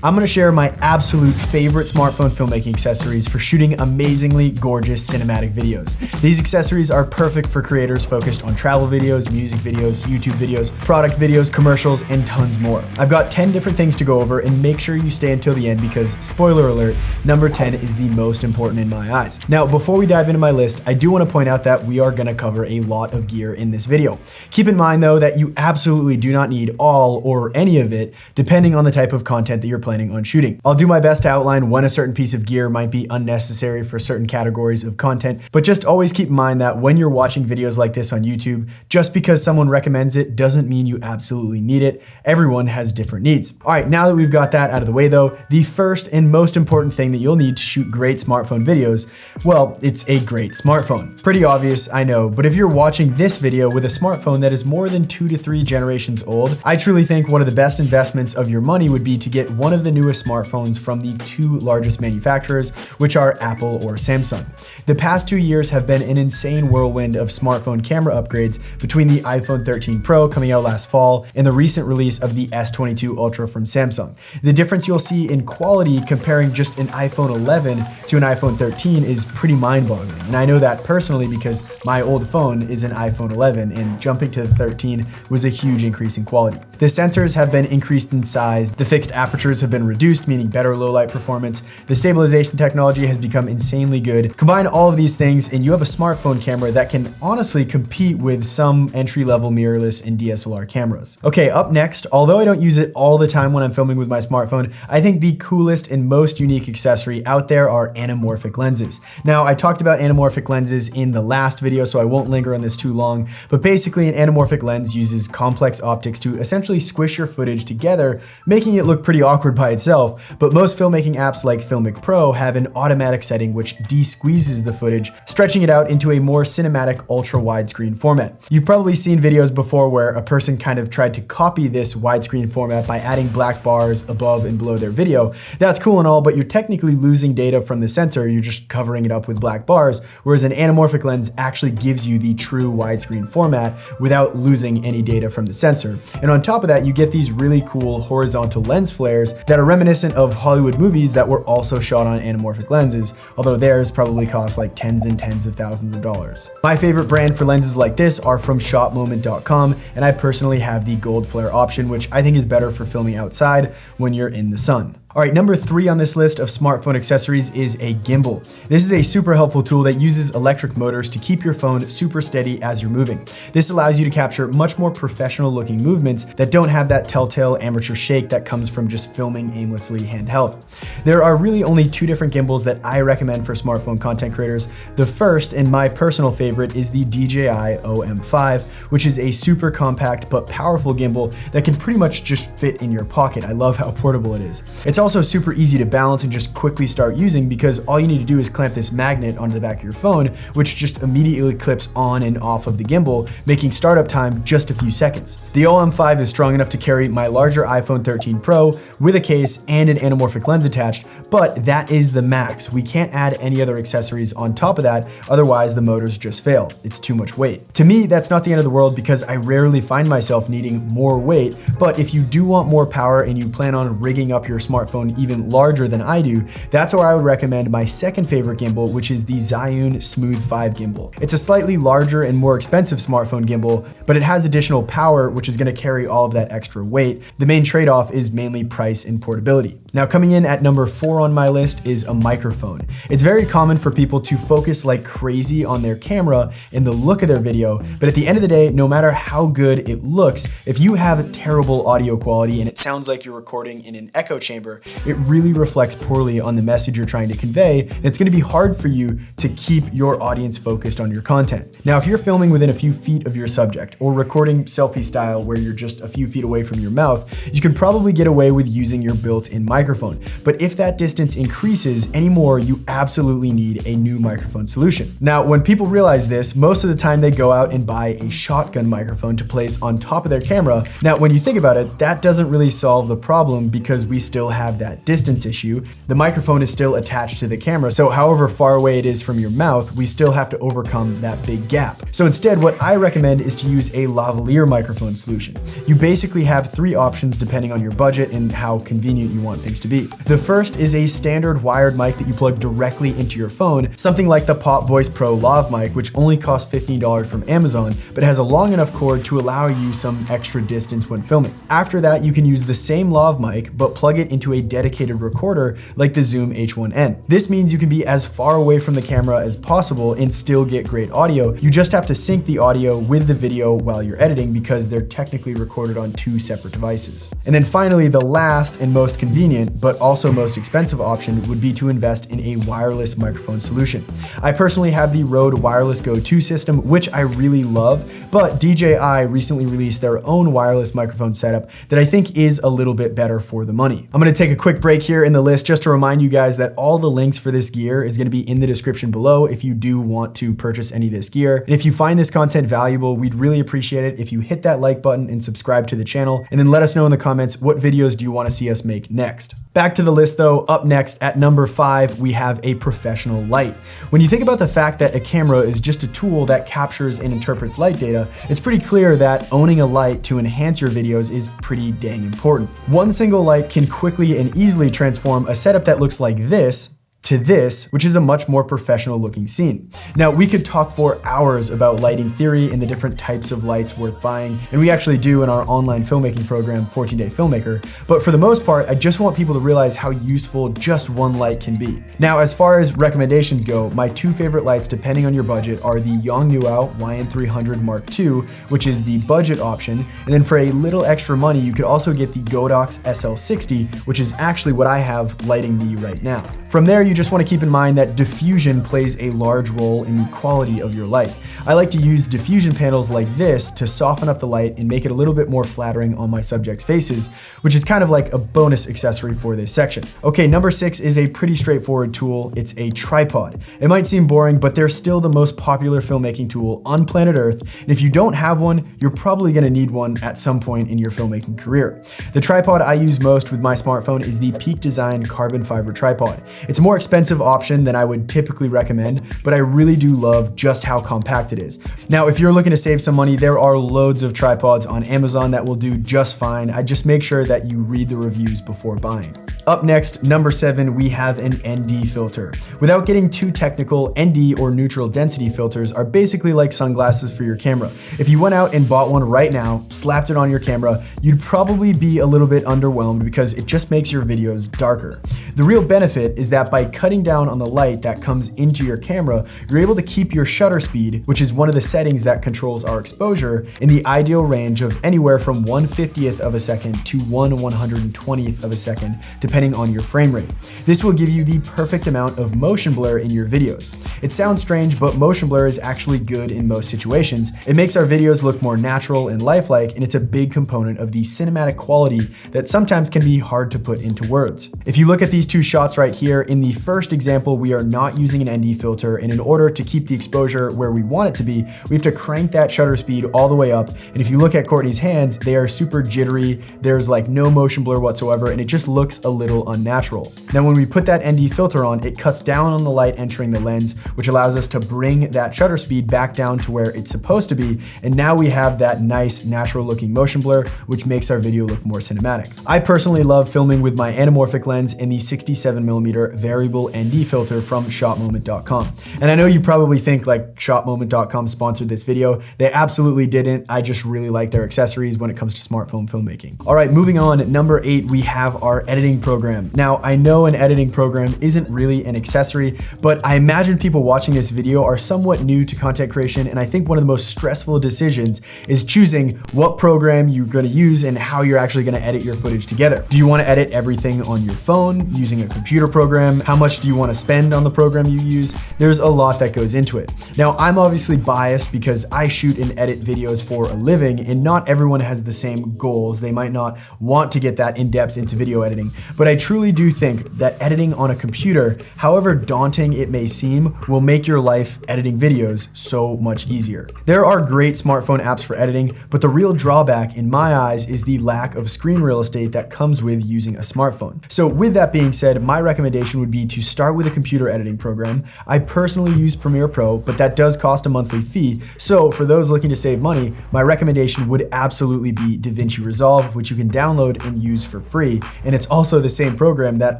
I'm gonna share my absolute favorite smartphone filmmaking accessories for shooting amazingly gorgeous cinematic videos. These accessories are perfect for creators focused on travel videos, music videos, YouTube videos, product videos, commercials, and tons more. I've got 10 different things to go over, and make sure you stay until the end because, spoiler alert, number 10 is the most important in my eyes. Now, before we dive into my list, I do wanna point out that we are gonna cover a lot of gear in this video. Keep in mind though that you absolutely do not need all or any of it, depending on the type of content that you're planning on shooting. I'll do my best to outline when a certain piece of gear might be unnecessary for certain categories of content, but just always keep in mind that when you're watching videos like this on YouTube, just because someone recommends it doesn't mean you absolutely need it. Everyone has different needs. All right, now that we've got that out of the way though, the first and most important thing that you'll need to shoot great smartphone videos, well, it's a great smartphone. Pretty obvious, I know, but if you're watching this video with a smartphone that is more than 2 to 3 generations old, I truly think one of the best investments of your money would be to get one of the newest smartphones from the 2 largest manufacturers, which are Apple or Samsung. The past 2 years have been an insane whirlwind of smartphone camera upgrades between the iPhone 13 Pro coming out last fall and the recent release of the S22 Ultra from Samsung. The difference you'll see in quality comparing just an iPhone 11 to an iPhone 13 is pretty mind-boggling. And I know that personally because my old phone is an iPhone 11 and jumping to the 13 was a huge increase in quality. The sensors have been increased in size, the fixed apertures have been reduced, meaning better low light performance. The stabilization technology has become insanely good. Combine all of these things and you have a smartphone camera that can honestly compete with some entry-level mirrorless and DSLR cameras. Okay, up next, although I don't use it all the time when I'm filming with my smartphone, I think the coolest and most unique accessory out there are anamorphic lenses. Now, I talked about anamorphic lenses in the last video, so I won't linger on this too long, but basically an anamorphic lens uses complex optics to essentially squish your footage together, making it look pretty awkward by itself. But most filmmaking apps like Filmic Pro have an automatic setting which de-squeezes the footage, stretching it out into a more cinematic ultra widescreen format. You've probably seen videos before where a person kind of tried to copy this widescreen format by adding black bars above and below their video. That's cool and all, but you're technically losing data from the sensor, you're just covering it up with black bars, whereas an anamorphic lens actually gives you the true widescreen format without losing any data from the sensor. And on top of that, you get these really cool horizontal lens flares that are reminiscent of Hollywood movies that were also shot on anamorphic lenses, although theirs probably cost like tens and tens of thousands of dollars. My favorite brand for lenses like this are from shotmoment.com, and I personally have the gold flare option, which I think is better for filming outside when you're in the sun. All right, number 3 on this list of smartphone accessories is a gimbal. This is a super helpful tool that uses electric motors to keep your phone super steady as you're moving. This allows you to capture much more professional looking movements that don't have that telltale amateur shake that comes from just filming aimlessly handheld. There are really only 2 different gimbals that I recommend for smartphone content creators. The first, and my personal favorite, is the DJI OM5, which is a super compact but powerful gimbal that can pretty much just fit in your pocket. I love how portable it is. It's also super easy to balance and just quickly start using because all you need to do is clamp this magnet onto the back of your phone, which just immediately clips on and off of the gimbal, making startup time just a few seconds. The OM5 is strong enough to carry my larger iPhone 13 Pro with a case and an anamorphic lens attached, but that is the max. We can't add any other accessories on top of that, otherwise the motors just fail. It's too much weight. To me, that's not the end of the world because I rarely find myself needing more weight, but if you do want more power and you plan on rigging up your smartphone even larger than I do, that's where I would recommend my second favorite gimbal, which is the Zhiyun Smooth 5 gimbal. It's a slightly larger and more expensive smartphone gimbal, but it has additional power, which is going to carry all of that extra weight. The main trade-off is mainly price and portability. Now, coming in at number 4 on my list is a microphone. It's very common for people to focus like crazy on their camera and the look of their video, but at the end of the day, no matter how good it looks, if you have terrible audio quality and it sounds like you're recording in an echo chamber, it really reflects poorly on the message you're trying to convey, and it's going to be hard for you to keep your audience focused on your content. Now, if you're filming within a few feet of your subject or recording selfie style where you're just a few feet away from your mouth, you can probably get away with using your built-in microphone. But if that distance increases anymore, you absolutely need a new microphone solution. Now, when people realize this, most of the time they go out and buy a shotgun microphone to place on top of their camera. Now, when you think about it, that doesn't really solve the problem because we still have that distance issue. The microphone is still attached to the camera, so however far away it is from your mouth, we still have to overcome that big gap. So instead, what I recommend is to use a lavalier microphone solution. You basically have three options depending on your budget and how convenient you want things to be. The first is a standard wired mic that you plug directly into your phone, something like the Pop Voice Pro Lav mic, which only costs $15 from Amazon, but has a long enough cord to allow you some extra distance when filming. After that, you can use the same lav mic, but plug it into a dedicated recorder like the Zoom H1N. This means you can be as far away from the camera as possible and still get great audio. You just have to sync the audio with the video while you're editing because they're technically recorded on two separate devices. And then finally, the last and most convenient, but also most expensive option would be to invest in a wireless microphone solution. I personally have the Rode Wireless Go 2 system, which I really love, but DJI recently released their own wireless microphone setup that I think is a little bit better for the money. I'm gonna take a quick break here in the list just to remind you guys that all the links for this gear is gonna be in the description below if you do want to purchase any of this gear. And if you find this content valuable, we'd really appreciate it if you hit that like button and subscribe to the channel, and then let us know in the comments what videos do you wanna see us make next. Back to the list though, up next at number 5, we have a professional light. When you think about the fact that a camera is just a tool that captures and interprets light data, it's pretty clear that owning a light to enhance your videos is pretty dang important. One single light can quickly and easily transform a setup that looks like this to this, which is a much more professional looking scene. Now, we could talk for hours about lighting theory and the different types of lights worth buying, and we actually do in our online filmmaking program, 14-Day Filmmaker, but for the most part, I just want people to realize how useful just one light can be. Now, as far as recommendations go, my two favorite lights, depending on your budget, are the Yongnuo YN300 Mark II, which is the budget option, and then for a little extra money, you could also get the Godox SL60, which is actually what I have lighting me right now. From there, you just want to keep in mind that diffusion plays a large role in the quality of your light. I like to use diffusion panels like this to soften up the light and make it a little bit more flattering on my subjects' faces, which is kind of like a bonus accessory for this section. Okay, number 6 is a pretty straightforward tool. It's a tripod. It might seem boring, but they're still the most popular filmmaking tool on planet Earth, and if you don't have one, you're probably going to need one at some point in your filmmaking career. The tripod I use most with my smartphone is the Peak Design carbon fiber tripod. It's a more expensive option than I would typically recommend, but I really do love just how compact it is. Now, if you're looking to save some money, there are loads of tripods on Amazon that will do just fine. I just make sure that you read the reviews before buying. Up next, number 7, we have an ND filter. Without getting too technical, ND or neutral density filters are basically like sunglasses for your camera. If you went out and bought one right now, slapped it on your camera, you'd probably be a little bit underwhelmed because it just makes your videos darker. The real benefit is that by cutting down on the light that comes into your camera, you're able to keep your shutter speed, which is one of the settings that controls our exposure, in the ideal range of anywhere from 1/50th of a second to 1/120th of a second, depending on your frame rate. This will give you the perfect amount of motion blur in your videos. It sounds strange, but motion blur is actually good in most situations. It makes our videos look more natural and lifelike, and it's a big component of the cinematic quality that sometimes can be hard to put into words. If you look at these two shots right here, in the first example, we are not using an ND filter, and in order to keep the exposure where we want it to be, we have to crank that shutter speed all the way up. And if you look at Courtney's hands, they are super jittery. There's like no motion blur whatsoever, and it just looks a little unnatural. Now, when we put that ND filter on, it cuts down on the light entering the lens, which allows us to bring that shutter speed back down to where it's supposed to be. And now we have that nice natural looking motion blur, which makes our video look more cinematic. I personally love filming with my anamorphic lens and the 67mm variable ND filter from shotmoment.com. And I know you probably think like shotmoment.com sponsored this video. They absolutely didn't. I just really like their accessories when it comes to smartphone filmmaking. All right, moving on, at number 8, we have our editing program. Now, I know an editing program isn't really an accessory, but I imagine people watching this video are somewhat new to content creation, and I think one of the most stressful decisions is choosing what program you're gonna use and how you're actually gonna edit your footage together. Do you wanna edit everything on your phone, using a computer program? How much do you wanna spend on the program you use? There's a lot that goes into it. Now, I'm obviously biased because I shoot and edit videos for a living, and not everyone has the same goals. They might not want to get that in-depth into video editing, but I truly do think that editing on a computer, however daunting it may seem, will make your life editing videos so much easier. There are great smartphone apps for editing, but the real drawback in my eyes is the lack of screen real estate that comes with using a smartphone. So with that being said, my recommendation would be to start with a computer editing program. I personally use Premiere Pro, but that does cost a monthly fee. So for those looking to save money, my recommendation would absolutely be DaVinci Resolve, which you can download and use for free. And it's also the same program that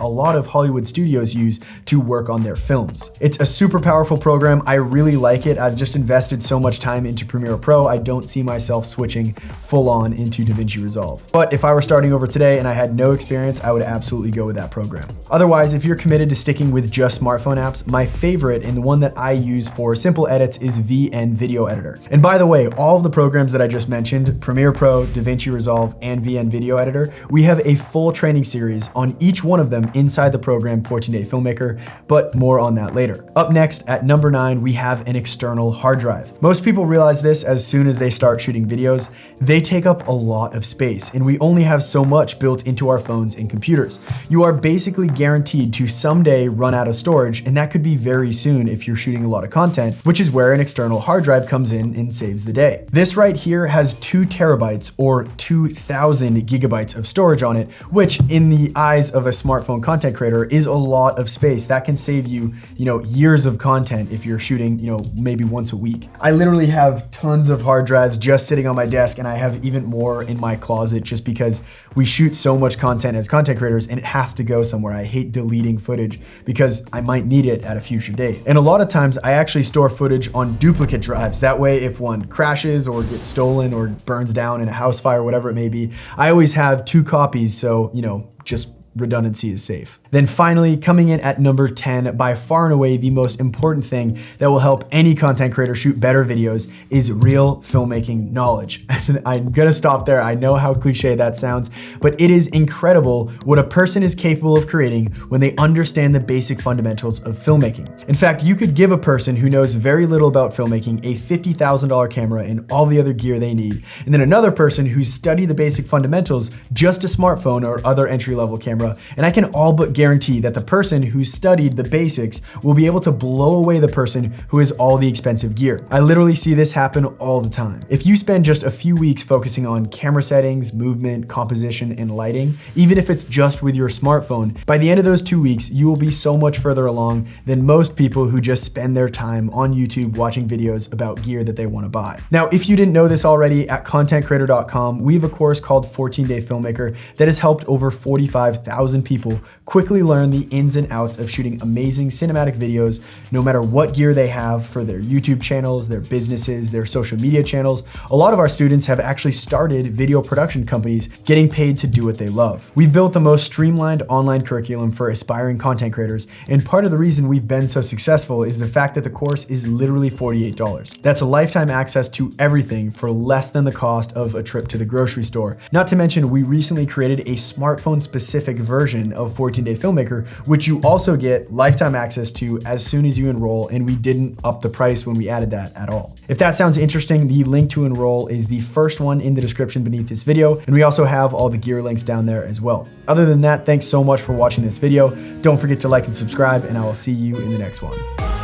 a lot of Hollywood studios use to work on their films. It's a super powerful program. I really like it. I've just invested so much time into Premiere Pro, I don't see myself switching full on into DaVinci Resolve. But if I were starting over today and I had no experience, I would absolutely go with that program. Otherwise, if you're committed to sticking with just smartphone apps, my favorite and the one that I use for simple edits is VN Video Editor. And by the way, all of the programs that I just mentioned, Premiere Pro, DaVinci Resolve, and VN Video Editor, we have a full training series on each one of them inside the program 14-Day Filmmaker, but more on that later. Up next, at number 9, we have an external hard drive. Most people realize this as soon as they start shooting videos. They take up a lot of space, and we only have so much built into our phones and computers. You are basically guaranteed to someday run out of storage, and that could be very soon if you're shooting a lot of content, which is where an external hard drive comes in and saves the day. This right here has 2 terabytes or 2,000 gigabytes of storage on it, which in the eyes of a smartphone content creator is a lot of space. That can save you, years of content if you're shooting, maybe once a week. I literally have tons of hard drives just sitting on my desk, and I have even more in my closet just because we shoot so much content as content creators and it has to go somewhere. I hate deleting footage because I might need it at a future date. And a lot of times I actually store footage on duplicate drives. That way, if one crashes or gets stolen or burns down in a house fire, whatever it may be, I always have 2 copies, so, just redundancy is safe. Then finally, coming in at number 10, by far and away the most important thing that will help any content creator shoot better videos is real filmmaking knowledge. And I'm gonna stop there. I know how cliche that sounds, but it is incredible what a person is capable of creating when they understand the basic fundamentals of filmmaking. In fact, you could give a person who knows very little about filmmaking a $50,000 camera and all the other gear they need, and then another person who's studied the basic fundamentals, just a smartphone or other entry-level camera, and I can all but guarantee that the person who studied the basics will be able to blow away the person who has all the expensive gear. I literally see this happen all the time. If you spend just a few weeks focusing on camera settings, movement, composition, and lighting, even if it's just with your smartphone, by the end of those 2 weeks, you will be so much further along than most people who just spend their time on YouTube watching videos about gear that they want to buy. Now, if you didn't know this already, at contentcreator.com, we have a course called 14-Day Filmmaker that has helped over 45,000 people quickly learn the ins and outs of shooting amazing cinematic videos, no matter what gear they have for their YouTube channels, their businesses, their social media channels. A lot of our students have actually started video production companies getting paid to do what they love. We've built the most streamlined online curriculum for aspiring content creators, and part of the reason we've been so successful is the fact that the course is literally $48. That's a lifetime access to everything for less than the cost of a trip to the grocery store. Not to mention, we recently created a smartphone-specific version of 14-Day Filmmaker, which you also get lifetime access to as soon as you enroll, and we didn't up the price when we added that at all. If that sounds interesting, the link to enroll is the first one in the description beneath this video, and we also have all the gear links down there as well. Other than that, thanks so much for watching this video. Don't forget to like and subscribe, and I will see you in the next one.